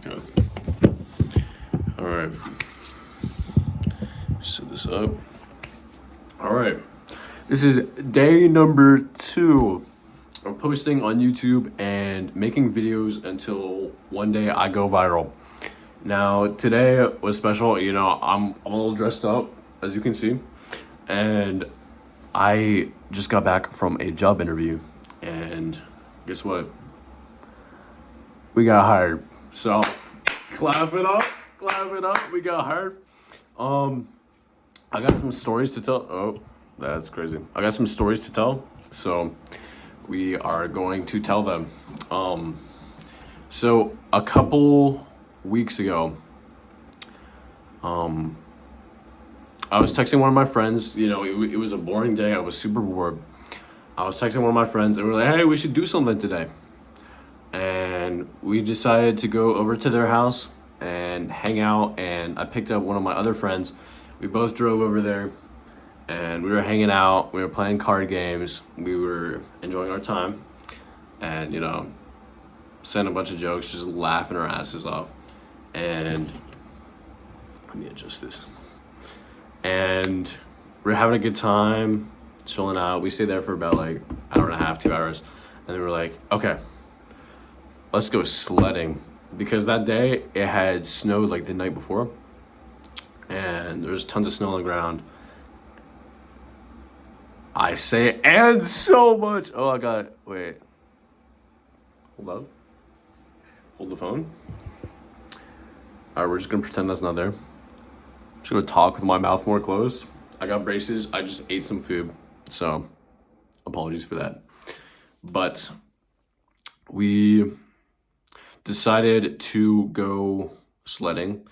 Okay. All right. Set this up. All right. This is day number 2 of posting on YouTube and making videos until one day I go viral. Now, today was special. You know, I'm a little dressed up, as you can see. And I just got back from a job interview. And guess what? We got hired. So, clap it up. We got hired. I got some stories to tell. Oh, that's crazy. I got some stories to tell. So, we are going to tell them. So a couple weeks ago, I was texting one of my friends. You know, it was a boring day. I was super bored. I was texting one of my friends, and we were like, "Hey, we should do something today." And we decided to go over to their house and hang out. And I picked up one of my other friends. We both drove over there, and we were hanging out. We were playing card games. We were enjoying our time, and you know, saying a bunch of jokes, just laughing our asses off. And let me adjust this. And we're having a good time, chilling out. We stayed there for about like an hour and a half, 2 hours. And then we're like, okay, let's go sledding. Because that day it had snowed like the night before. And there was tons of snow on the ground. I say, and so much. Oh, I got, wait. Hold on. Hold the phone. All right, we're just gonna pretend that's not there. I'm just gonna talk with my mouth more closed. I got braces. I just ate some food, so apologies for that. But we decided to go sledding,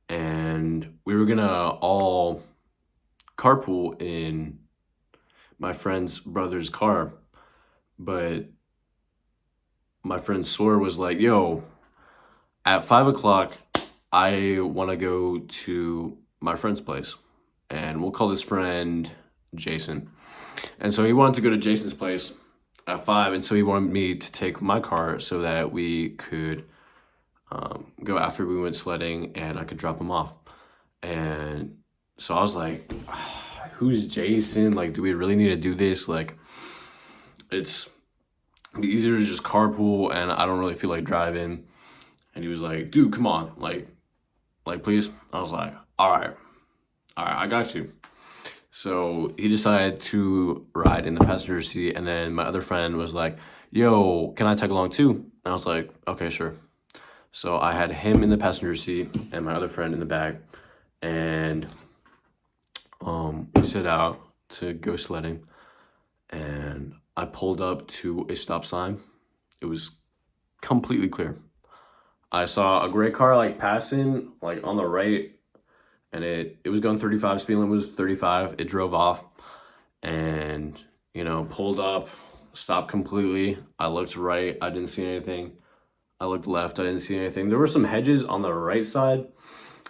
and we were gonna all carpool in my friend's brother's car, but my friend Sawyer was like, yo, at 5 o'clock, I want to go to my friend's place, and we'll call this friend Jason. And so he wanted to go to Jason's place at 5, and so he wanted me to take my car so that we could go after we went sledding, and I could drop him off. And so I was like, who's Jason? Like, do we really need to do this? Like, it'd be easier to just carpool, and I don't really feel like driving. And he was like, dude, come on, like please. I was like, all right, I got you. So he decided to ride in the passenger seat, and then my other friend was like, yo, can I tag along too? And I was like, okay, sure. So I had him in the passenger seat and my other friend in the back, and we set out to go sledding, and I pulled up to a stop sign. It was completely clear. I saw a gray car like passing like on the right, and it was going 35. Speed limit was 35. It drove off, and you know, pulled up, stopped completely. I looked right, I didn't see anything. I looked left, I didn't see anything. There were some hedges on the right side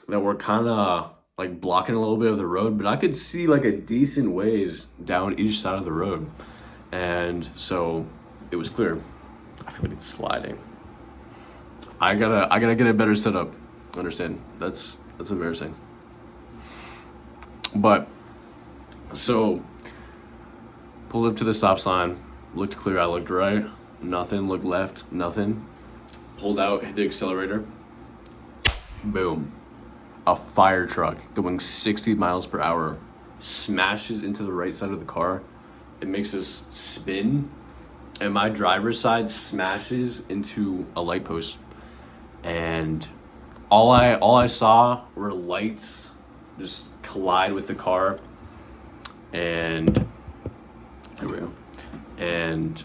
that were kind of like blocking a little bit of the road, but I could see like a decent ways down each side of the road, and so it was clear. I feel like it's sliding. I gotta get a better setup. Understand? That's embarrassing. But so pulled up to the stop sign, looked clear, I looked right, nothing, looked left, nothing. Pulled out, hit the accelerator. Boom. A fire truck going 60 miles per hour smashes into the right side of the car. It makes us spin, and my driver's side smashes into a light post. And all I saw were lights just collide with the car, and there we go. And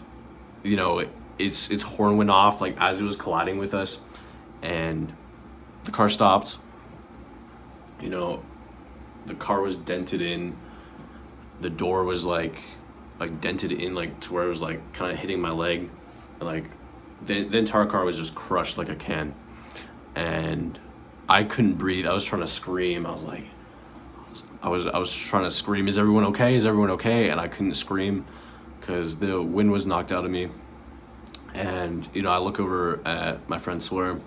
you know, its horn went off like as it was colliding with us, and the car stopped. You know, the car was dented in. The door was like dented in, like to where it was like kind of hitting my leg, and like the entire car was just crushed like a can. And I couldn't breathe. I was trying to scream. I was like, I was trying to scream, is everyone okay? Is everyone okay? And I couldn't scream because the wind was knocked out of me. And you know, I look over at my friend Sawyer,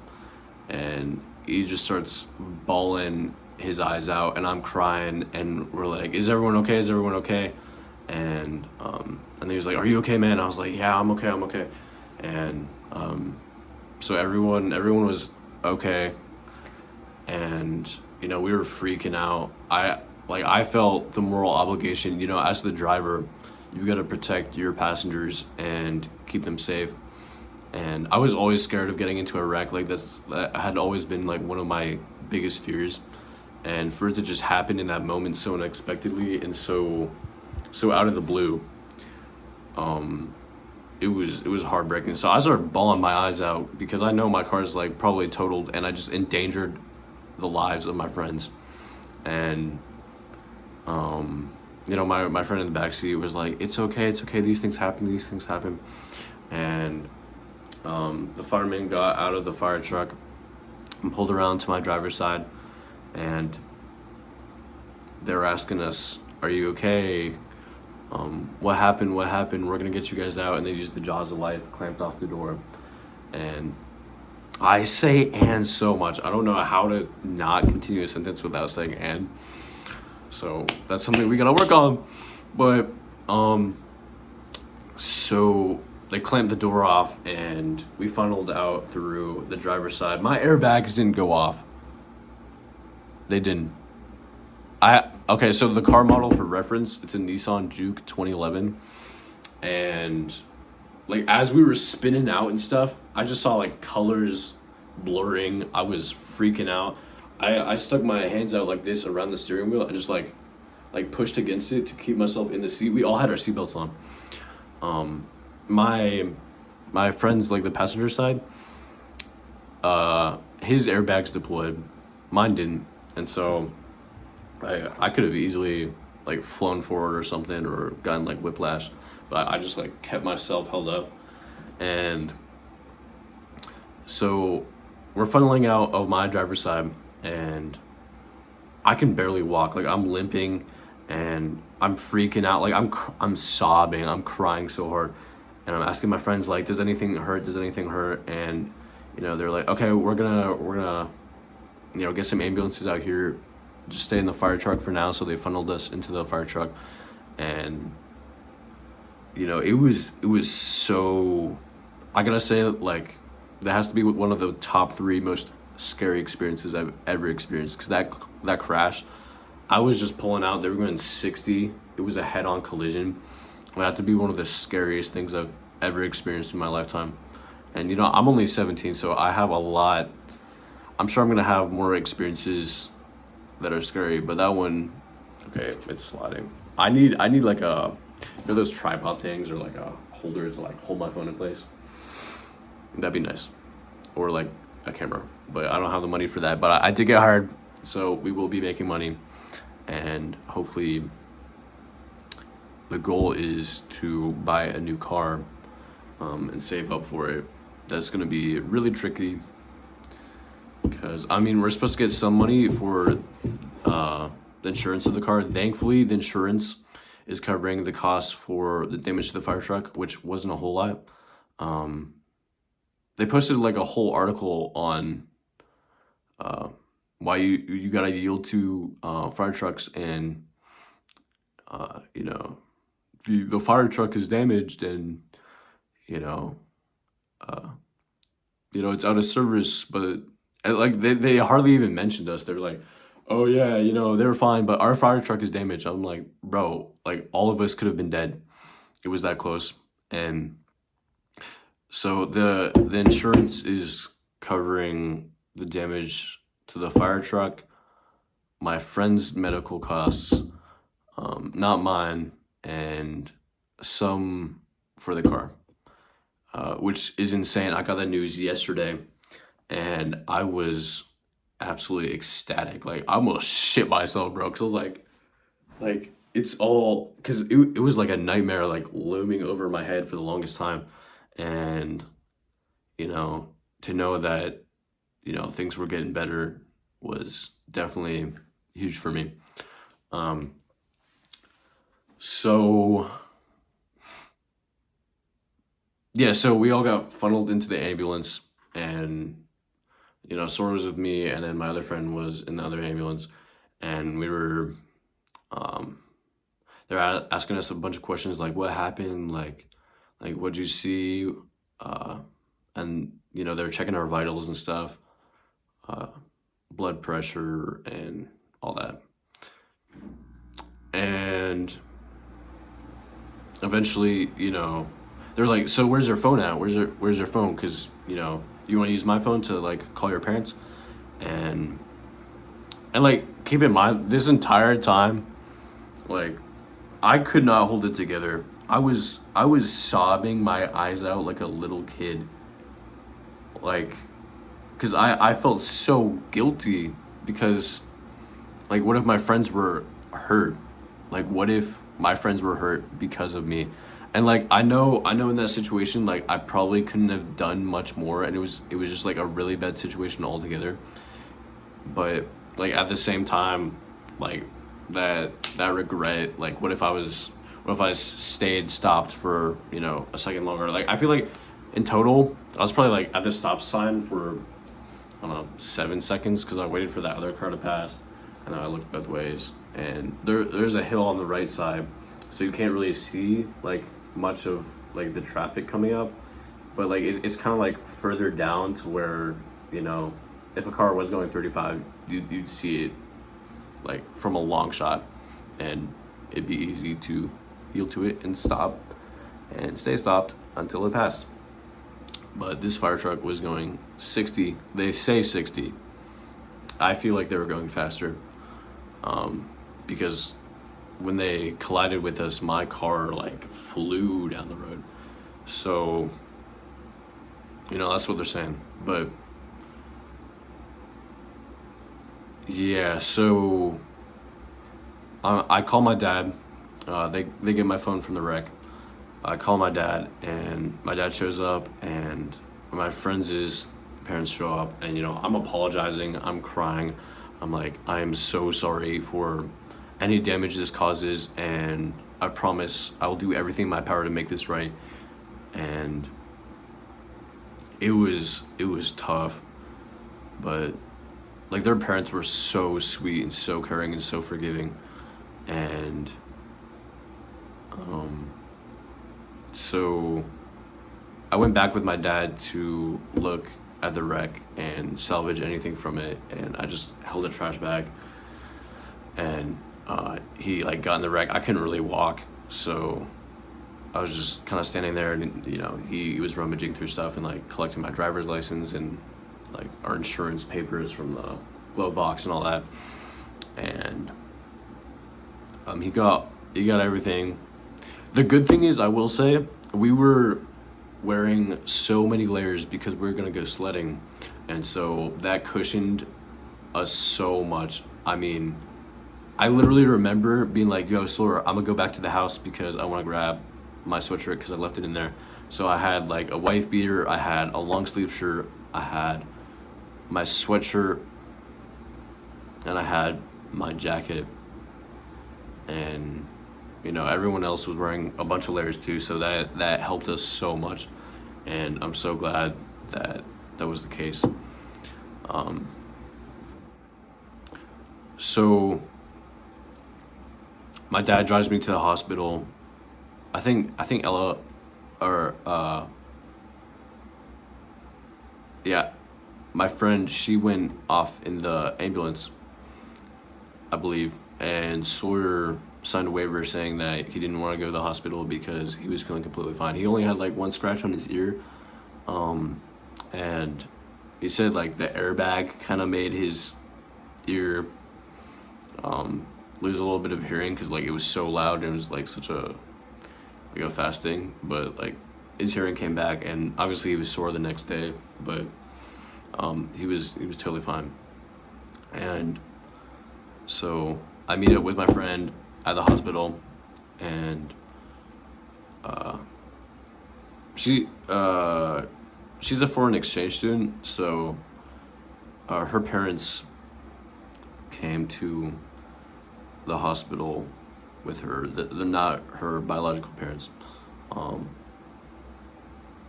and he just starts bawling his eyes out, and I'm crying, and we're like, "Is everyone okay? Is everyone okay?" And he was like, "Are you okay, man?" I was like, "Yeah, I'm okay. I'm okay." And so everyone was okay, and we were freaking out. I felt the moral obligation, as the driver, you got to protect your passengers and keep them safe. And I was always scared of getting into a wreck. Like that had always been like one of my biggest fears. And for it to just happen in that moment so unexpectedly and so out of the blue, it was heartbreaking. So I started bawling my eyes out because I know my car's like probably totaled, and I just endangered the lives of my friends. And my friend in the back seat was like, it's okay, these things happen." And the fireman got out of the fire truck and pulled around to my driver's side, and they were asking us, "Are you okay? What happened? What happened? We're gonna get you guys out." And they used the jaws of life, clamped off the door. And I say "and" so much. I don't know how to not continue a sentence without saying "and." So that's something we gotta work on. But so they clamped the door off, and we funneled out through the driver's side. My airbags didn't go off. They didn't. Okay, so the car model, for reference, it's a Nissan Juke 2011, and like as we were spinning out and stuff, I just saw like colors blurring. I was freaking out. I stuck my hands out like this around the steering wheel and just like pushed against it to keep myself in the seat. We all had our seatbelts on. My friend's like the passenger side, his airbags deployed, mine didn't, and so I could have easily like flown forward or something or gotten like whiplash, but I just like kept myself held up. And so we're funneling out of my driver's side, and I can barely walk. Like I'm limping, and I'm freaking out. Like I'm sobbing. I'm crying so hard, and I'm asking my friends like, "Does anything hurt? Does anything hurt?" And they're like, "Okay, we're gonna get some ambulances out here. Just stay in the fire truck for now." So they funneled us into the fire truck, and it was so. I gotta say, like, that has to be one of the top three most scary experiences I've ever experienced. Because that crash, I was just pulling out. They were going 60. It was a head-on collision. It had to be one of the scariest things I've ever experienced in my lifetime. And I'm only 17, so I have a lot. I'm sure I'm gonna have more experiences that are scary, but that one, okay, it's sliding. I need like a, those tripod things or like a holder to like hold my phone in place. That'd be nice, or like a camera. But I don't have the money for that. But I did get hired, so we will be making money, and hopefully, the goal is to buy a new car, and save up for it. That's gonna be really tricky. Because we're supposed to get some money for the insurance of the car. Thankfully, the insurance is covering the cost for the damage to the fire truck, which wasn't a whole lot. They posted like a whole article on why you gotta yield to fire trucks, and the fire truck is damaged, and you know it's out of service, but like they hardly even mentioned us. They're like, "Oh yeah, they were fine, but our fire truck is damaged." I'm like, bro, like all of us could have been dead. It was that close. And so the insurance is covering the damage to the fire truck, my friend's medical costs, not mine, and some for the car, which is insane. I got that news yesterday, and I was absolutely ecstatic. Like I almost shit myself, bro. Cause I was like it's all because it was like a nightmare, like looming over my head for the longest time, and to know that things were getting better was definitely huge for me. So yeah, so we all got funneled into the ambulance, and Sora was with me, and then my other friend was in the other ambulance, and we were um, they're asking us a bunch of questions like what happened, like what'd you see, uh, and they're checking our vitals and stuff, uh, blood pressure and all that, and eventually, they're like, so where's your phone at? Where's your phone? Because you want to use my phone to like call your parents, and like keep in mind this entire time, like I could not hold it together. I was sobbing my eyes out like a little kid, like because I felt so guilty because like what if my friends were hurt? Like what if my friends were hurt because of me? And like I know in that situation like I probably couldn't have done much more, and it was just like a really bad situation altogether. But like at the same time, like that regret, like what if I stayed stopped for a second longer? Like I feel like in total I was probably like at the stop sign for I don't know 7 seconds because I waited for that other car to pass, and then I looked both ways, and there's a hill on the right side, so you can't really see like much of like the traffic coming up, but like it's kind of like further down to where you know if a car was going 35, you'd see it like from a long shot, and it'd be easy to yield to it and stop and stay stopped until it passed. But this fire truck was going 60. They say 60. I feel like they were going faster, because when they collided with us, my car like flew down the road. So that's what they're saying. But yeah, so I call my dad. They get my phone from the wreck. I call my dad, and my dad shows up, and my friends' parents show up, and I'm apologizing, I'm crying, I'm like, I am so sorry for any damage this causes, and I promise I will do everything in my power to make this right. And it was tough, but like their parents were so sweet and so caring and so forgiving, and um, so I went back with my dad to look at the wreck and salvage anything from it, and I just held a trash bag, and he like got in the wreck. I couldn't really walk, so I was just kind of standing there, and he was rummaging through stuff and like collecting my driver's license and like our insurance papers from the glove box and all that, and he got everything. The good thing is, I will say, we were wearing so many layers because we were gonna go sledding, and so that cushioned us so much. I mean, I literally remember being like, "Yo, Sora, I'm gonna go back to the house because I want to grab my sweatshirt because I left it in there." So I had like a wife beater, I had a long sleeve shirt, I had my sweatshirt, and I had my jacket, and everyone else was wearing a bunch of layers too, so that helped us so much, and I'm so glad that that was the case. um so my dad drives me to the hospital. I think Ella, or yeah, my friend, she went off in the ambulance, I believe, and Sawyer signed a waiver saying that he didn't want to go to the hospital because he was feeling completely fine. He only had like one scratch on his ear, um, and he said like the airbag kind of made his ear lose a little bit of hearing because like it was so loud and it was like such a fast thing. But like his hearing came back, and obviously he was sore the next day, but he was totally fine. And so I meet up with my friend at the hospital, and uh, she she's a foreign exchange student, so her parents came to the hospital with her. They're not her biological parents. Um,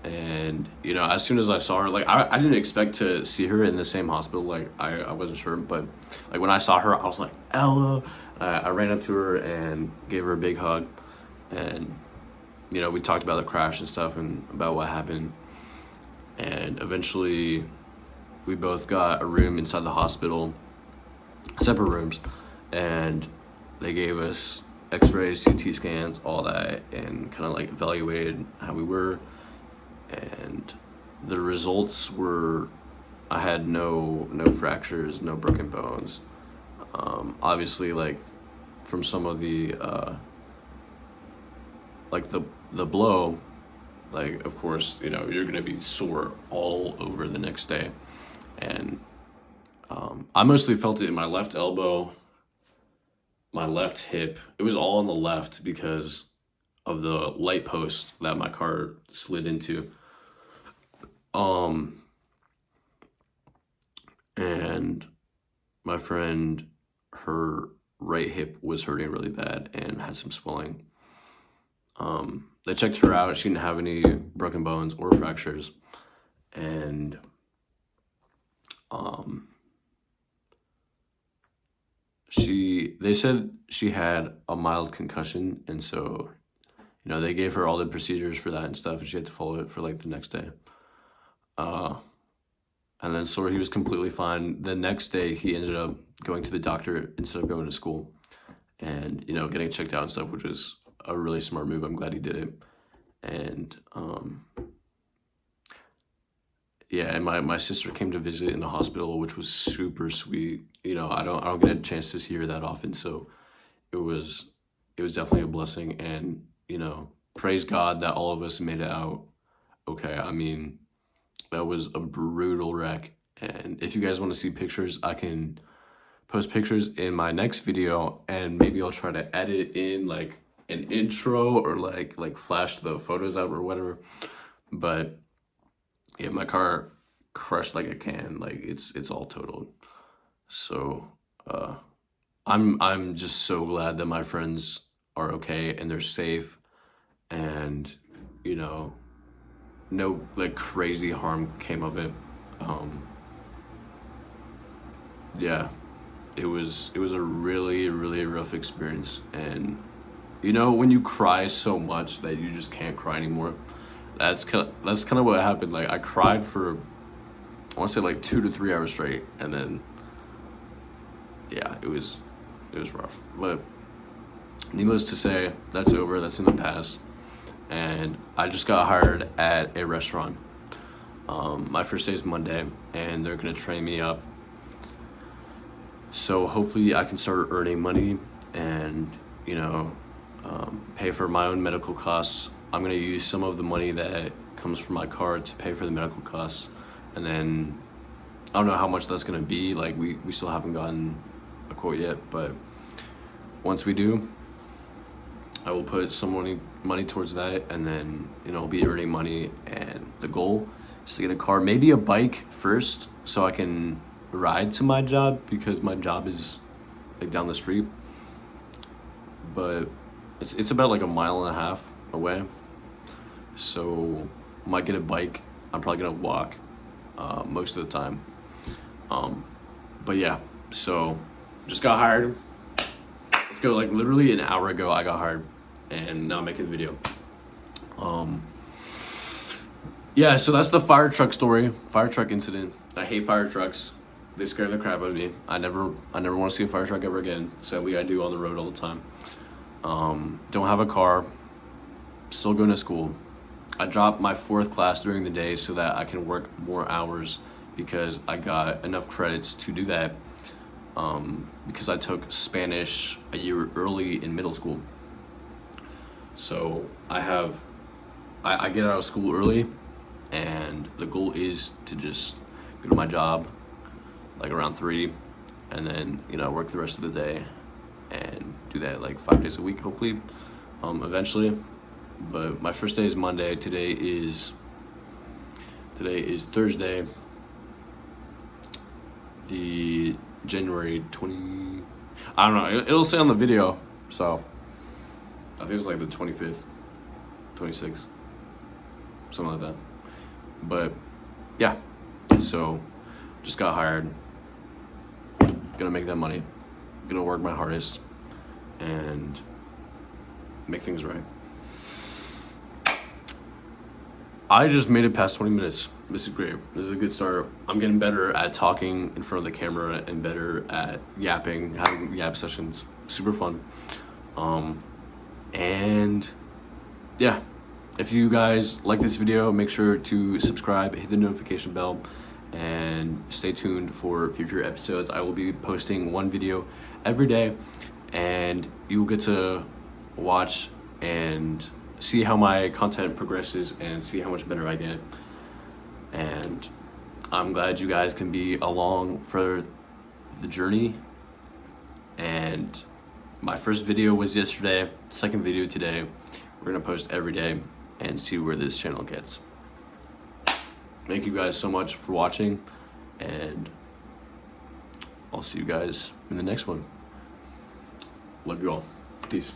And you know, as soon as I saw her, like I didn't expect to see her in the same hospital. Like I wasn't sure, but like when I saw her, I was like, Ella. I ran up to her and gave her a big hug, and you know, we talked about the crash and stuff and about what happened. And eventually, we both got a room inside the hospital, separate rooms, and they gave us X-rays, CT scans, all that, and kind of like evaluated how we were. And the results were, I had no fractures, no broken bones. Obviously, like from some of the like the blow, like of course, you know, you're gonna be sore all over the next day. And I mostly felt it in my left elbow, my left hip. It was all on the left because of the light post that my car slid into. And my friend, her right hip was hurting really bad and had some swelling. They checked her out. She didn't have any broken bones or fractures. And they said she had a mild concussion, and so, you know, they gave her all the procedures for that and stuff, and she had to follow it for like the next day. And then so he was completely fine. The next day, he ended up going to the doctor instead of going to school, and you know, getting checked out and stuff, which was a really smart move. I'm glad he did it. And yeah, and my sister came to visit in the hospital, which was super sweet. You know, I don't get a chance to see her that often, so it was definitely a blessing. And you know, praise God that all of us made it out okay. I mean, that was a brutal wreck. And if you guys want to see pictures, I can post pictures in my next video, and maybe I'll try to edit in like an intro or like flash the photos out or whatever. But yeah, my car crushed like a can. Like it's all totaled. So I'm just so glad that my friends are okay and they're safe, and you know, no like crazy harm came of it. Yeah, it was a really rough experience. And you know, when you cry so much that you just can't cry anymore, that's kind of what happened. Like I cried for, I want to say like 2 to 3 hours straight, and then yeah, it was rough. But needless to say, that's over. That's in the past. And I just got hired at a restaurant. My first day is Monday, and they're gonna train me up. So hopefully I can start earning money and, you know, pay for my own medical costs. I'm gonna use some of the money that comes from my card to pay for the medical costs. And then I don't know how much that's gonna be. Like we still haven't gotten a quote yet, but once we do, I will put some money towards that, and then, you know, I'll be earning money. And the goal is to get a car, maybe a bike first, so I can ride to my job, because my job is like down the street, but it's about like a mile and a half away. So I might get a bike. I'm probably gonna walk most of the time. But yeah, so just got hired. Let's go. Like literally an hour ago I got hired, and now I'm making the video. Yeah, so that's the fire truck story, fire truck incident. I hate fire trucks. They scare the crap out of me. I never want to see a fire truck ever again. Sadly, I do on the road all the time. Don't have a car. Still going to school. I dropped my 4th class during the day so that I can work more hours, because I got enough credits to do that. Because I took Spanish a year early in middle school. So I get out of school early, and the goal is to just go to my job like around 3, and then, you know, work the rest of the day and do that like 5 days a week, hopefully, eventually. But my first day is Monday. Today is Thursday, the January 20, I don't know, it'll say on the video, so I think it's like the 25th, 26th, something like that. But yeah, so just got hired. Gonna make that money. Gonna work my hardest and make things right. I just made it past 20 minutes. This is great. This is a good start. I'm getting better at talking in front of the camera and better at yapping, having yap sessions. Super fun. And yeah, if you guys like this video, make sure to subscribe, hit the notification bell, and stay tuned for future episodes. I will be posting one video every day, and you will get to watch and see how my content progresses and see how much better I get. And I'm glad you guys can be along for the journey. And my first video was yesterday, second video today. We're gonna post every day and see where this channel gets. Thank you guys so much for watching, and I'll see you guys in the next one. Love you all. Peace.